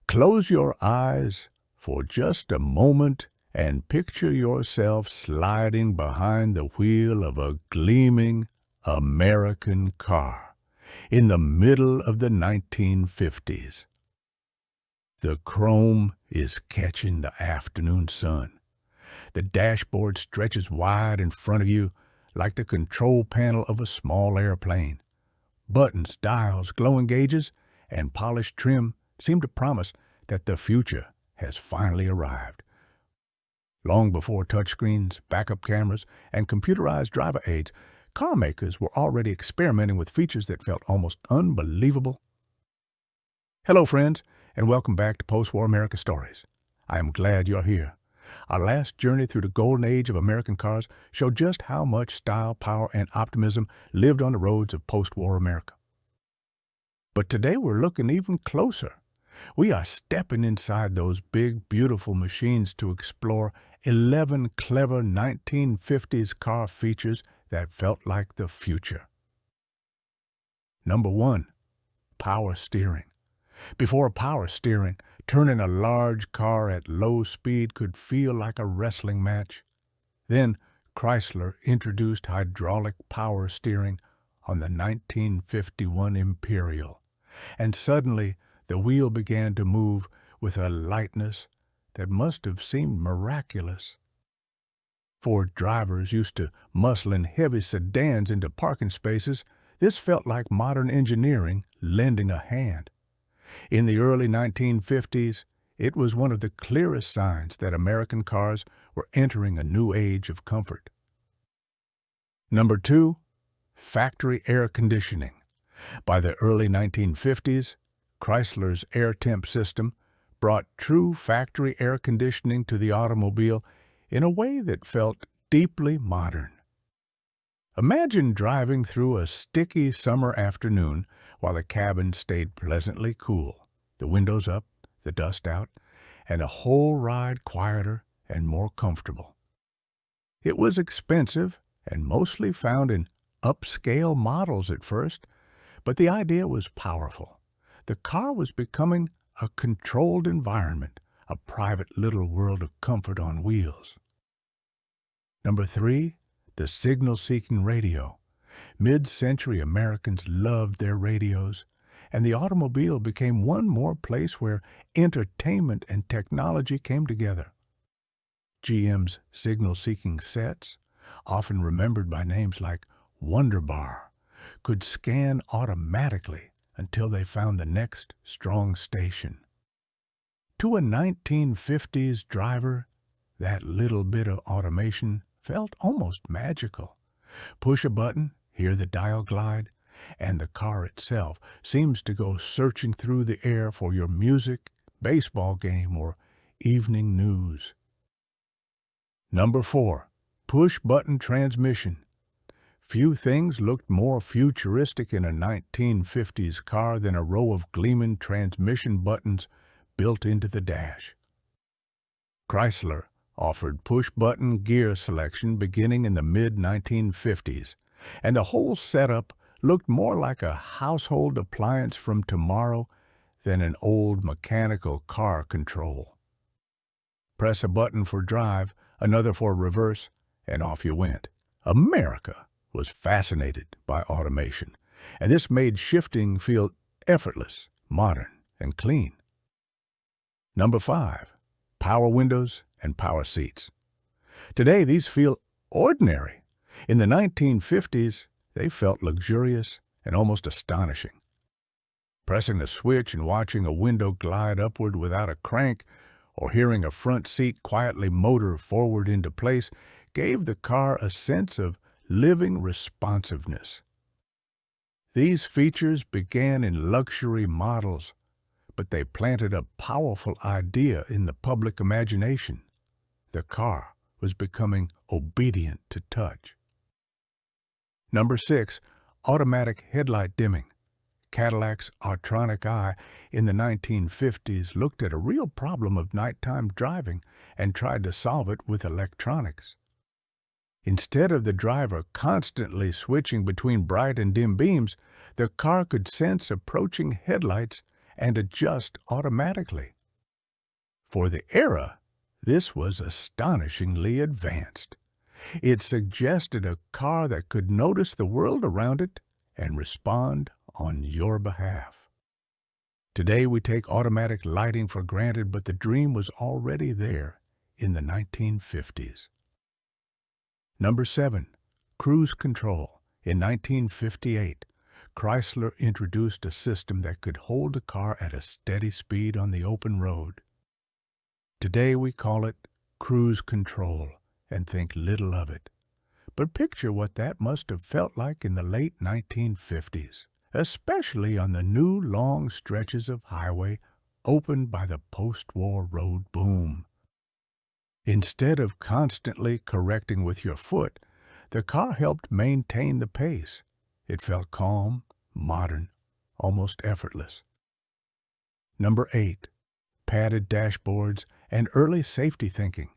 Close your eyes for just a moment and picture yourself sliding behind the wheel of a gleaming American car in the middle of the 1950s. The chrome is catching the afternoon sun. The dashboard stretches wide in front of you like the control panel of a small airplane. Buttons, dials, glowing gauges, and polished trim seem to promise that the future has finally arrived. Long before touchscreens, backup cameras, and computerized driver aids, car makers were already experimenting with features that felt almost unbelievable. Hello, friends, and welcome back to Post-War America Stories. I am glad you're here. Our last journey through the golden age of American cars showed just how much style, power, and optimism lived on the roads of post-war America. But today we're looking even closer. We are stepping inside those big, beautiful machines to explore 11 clever 1950s car features that felt like the future. Number 1. Power steering. Before power steering, turning a large car at low speed could feel like a wrestling match. Then Chrysler introduced hydraulic power steering on the 1951 Imperial, and suddenly the wheel began to move with a lightness that must have seemed miraculous. For drivers used to muscling heavy sedans into parking spaces, this felt like modern engineering lending a hand. In the early 1950s, it was one of the clearest signs that American cars were entering a new age of comfort. Number 2. Factory air conditioning. By the early 1950s, Chrysler's air temp system brought true factory air conditioning to the automobile in a way that felt deeply modern. Imagine driving through a sticky summer afternoon while the cabin stayed pleasantly cool, the windows up, the dust out, and the whole ride quieter and more comfortable. It was expensive and mostly found in upscale models at first, but the idea was powerful. The car was becoming a controlled environment, a private little world of comfort on wheels. Number 3. The signal-seeking radio. Mid-century Americans loved their radios, and the automobile became one more place where entertainment and technology came together. GM's signal-seeking sets, often remembered by names like Wonderbar, could scan automatically until they found the next strong station. To a 1950s driver, that little bit of automation felt almost magical. Push a button, hear the dial glide, and the car itself seems to go searching through the air for your music, baseball game, or evening news. Number 4. Push-button transmission. Few things looked more futuristic in a 1950s car than a row of gleaming transmission buttons built into the dash. Chrysler offered push-button gear selection beginning in the mid-1950s, and the whole setup looked more like a household appliance from tomorrow than an old mechanical car control. Press a button for drive, another for reverse, and off you went. America was fascinated by automation, and this made shifting feel effortless, modern, and clean. Number 5. Power windows and power seats. Today, these feel ordinary. In the 1950s, they felt luxurious and almost astonishing. Pressing a switch and watching a window glide upward without a crank, or hearing a front seat quietly motor forward into place, gave the car a sense of living responsiveness. These features began in luxury models, but they planted a powerful idea in the public imagination. The car was becoming obedient to touch. Number 6. Automatic headlight dimming. Cadillac's Artronic Eye in the 1950s looked at a real problem of nighttime driving and tried to solve it with electronics. Instead of the driver constantly switching between bright and dim beams, the car could sense approaching headlights and adjust automatically. For the era, this was astonishingly advanced. It suggested a car that could notice the world around it and respond on your behalf. Today we take automatic lighting for granted, but the dream was already there in the 1950s. Number 7. Cruise control. In 1958, Chrysler introduced a system that could hold the car at a steady speed on the open road. Today we call it cruise control and think little of it. But picture what that must have felt like in the late 1950s, especially on the new long stretches of highway opened by the post-war road boom. Instead of constantly correcting with your foot, the car helped maintain the pace. It felt calm, modern, almost effortless. Number 8. Padded dashboards and early safety thinking.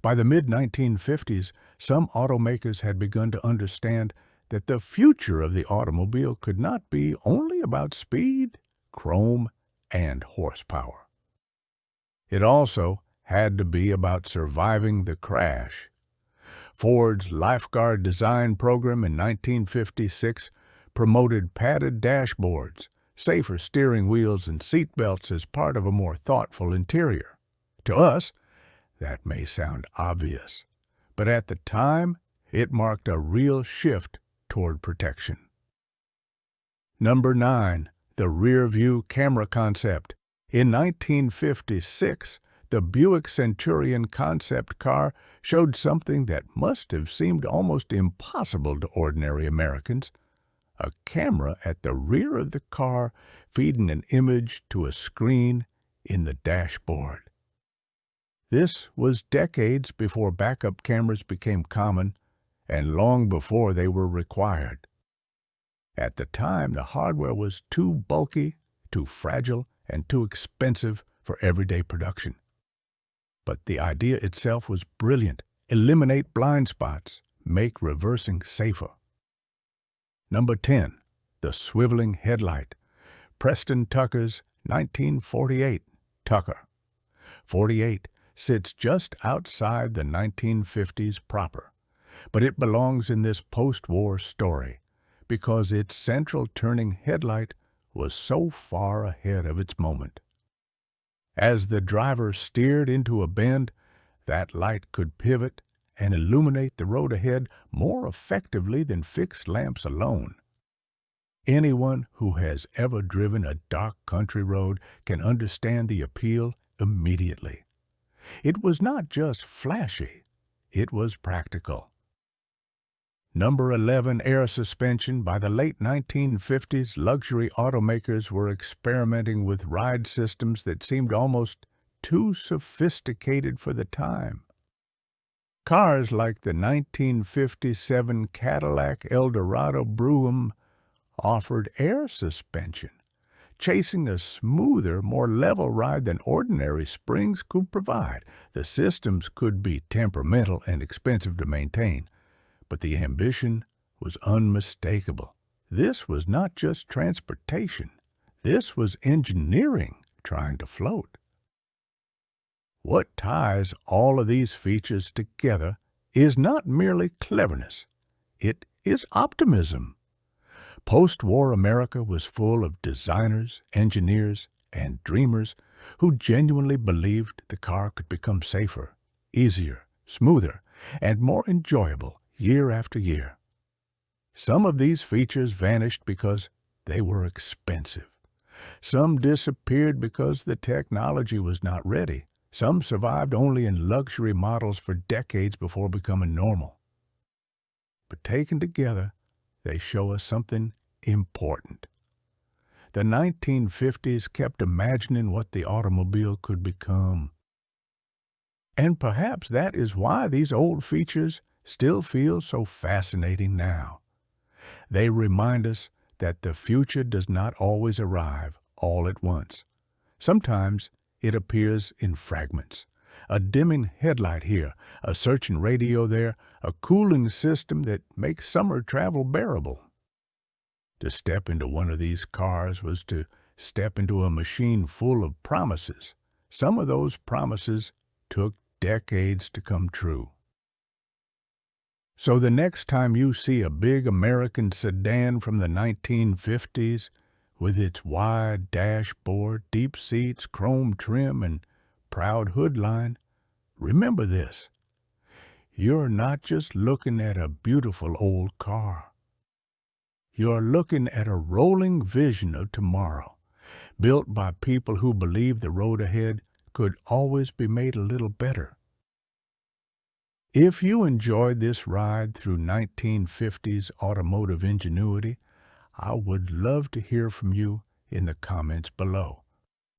By the mid-1950s, some automakers had begun to understand that the future of the automobile could not be only about speed, chrome, and horsepower. It also had to be about surviving the crash. Ford's Lifeguard design program in 1956 promoted padded dashboards, safer steering wheels, and seat belts as part of a more thoughtful interior. To us, that may sound obvious, but at the time, it marked a real shift toward protection. Number 9. The rear-view camera concept. In 1956, the Buick Centurion concept car showed something that must have seemed almost impossible to ordinary Americans: a camera at the rear of the car feeding an image to a screen in the dashboard. This was decades before backup cameras became common and long before they were required. At the time, the hardware was too bulky, too fragile, and too expensive for everyday production. But the idea itself was brilliant. Eliminate blind spots, make reversing safer. Number 10. The swiveling headlight. Preston Tucker's 1948 Tucker. 48 sits just outside the 1950s proper, but it belongs in this post-war story because its central turning headlight was so far ahead of its moment. As the driver steered into a bend, that light could pivot and illuminate the road ahead more effectively than fixed lamps alone. Anyone who has ever driven a dark country road can understand the appeal immediately. It was not just flashy, it was practical. Number 11. Air suspension. By the late 1950s, luxury automakers were experimenting with ride systems that seemed almost too sophisticated for the time. Cars like the 1957 Cadillac Eldorado Brougham offered air suspension, chasing a smoother, more level ride than ordinary springs could provide. The systems could be temperamental and expensive to maintain, but the ambition was unmistakable. This was not just transportation. This was engineering trying to float. What ties all of these features together is not merely cleverness. It is optimism. Post-war America was full of designers, engineers, and dreamers who genuinely believed the car could become safer, easier, smoother, and more enjoyable year after year. Some of these features vanished because they were expensive. Some disappeared because the technology was not ready. Some survived only in luxury models for decades before becoming normal. But taken together, they show us something important. The 1950s kept imagining what the automobile could become. And perhaps that is why these old features still feel so fascinating now. They remind us that the future does not always arrive all at once. Sometimes it appears in fragments. A dimming headlight here, a searching radio there, a cooling system that makes summer travel bearable. To step into one of these cars was to step into a machine full of promises, Some of those promises took decades to come true. So the next time you see a big American sedan from the 1950s, with its wide dashboard, deep seats, chrome trim, and proud hood line, remember this. You're not just looking at a beautiful old car. You're looking at a rolling vision of tomorrow, built by people who believe the road ahead could always be made a little better. If you enjoyed this ride through 1950s automotive ingenuity, I would love to hear from you in the comments below.